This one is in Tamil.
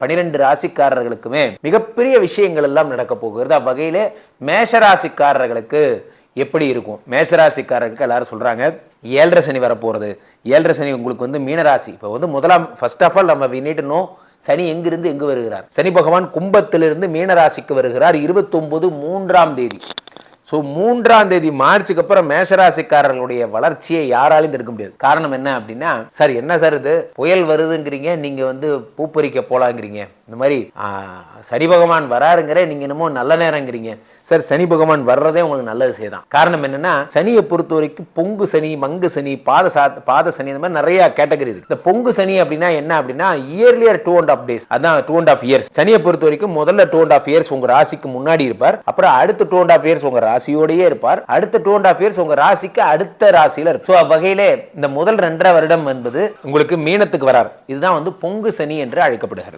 12 ராசிக்காரர்களுக்குமே மிகப்பெரிய விஷயங்கள் எல்லாம் நடக்க போகிறது. அவ்வகையிலே மேஷராசிக்காரர்களுக்கு எப்படி இருக்கும்? மேஷராசிக்காரர்களுக்கு எல்லாரும் சொல்றாங்க 7.5 சனி வரப்போறது. 7.5 சனி உங்களுக்கு வந்து மீனராசி. இப்போ வந்து முதலாம் ஃபர்ஸ்ட் ஆஃப் ஆல் நம்ம we need to know சனி எங்கிருந்து எங்கு வருகிறார். சனி பகவான் கும்பத்திலிருந்து மீனராசிக்கு வருகிறார் 29/3ஆம் தேதி. ஸோ 3ஆம் தேதி மார்ச்சுக்கு அப்புறம் மேஷராசிக்காரர்களுடைய வளர்ச்சியை யாராலையும் தடுக்க முடியாது. காரணம் என்ன அப்படின்னா, சார் என்ன சார் இது புயல் வருதுங்கிறீங்க, நீங்க வந்து பூப்பறிக்க போலாங்கிறீங்க, இந்த மாதிரி சனி பகவான் வராருங்கிற நீங்க என்னமோ நல்ல நேரங்கிறீங்க. சார் சனி பகவான் வர்றதே உங்களுக்கு நல்ல விஷயம் தான். காரணம் என்னன்னா, சனியை பொறுத்த வரைக்கும் பொங்கு சனி, மங்கு சனி, பாத சனி, இந்த மாதிரி நிறைய கேட்டகரி இருக்கு. இந்த பொங்கு சனி அப்படின்னா என்ன அப்படின்னா, இயர்லியர் 2.5 days, அதான் 2.5 years. சனியை பொறுத்த வரைக்கும் முதல்ல 2.5 years உங்க ராசிக்கு முன்னாடி இருப்பார். அப்புறம் அடுத்த 2.5 years உங்க ராசியோடயே இருப்பார். அடுத்த 2.5 years உங்க ராசிக்கு அடுத்த ராசியில இருப்பார். ஸோ வகையிலே இந்த முதல் 2.5 வருடம் என்பது உங்களுக்கு மீனத்துக்கு வரார். இதுதான் வந்து பொங்கு சனி என்று அழைக்கப்படுகிறது.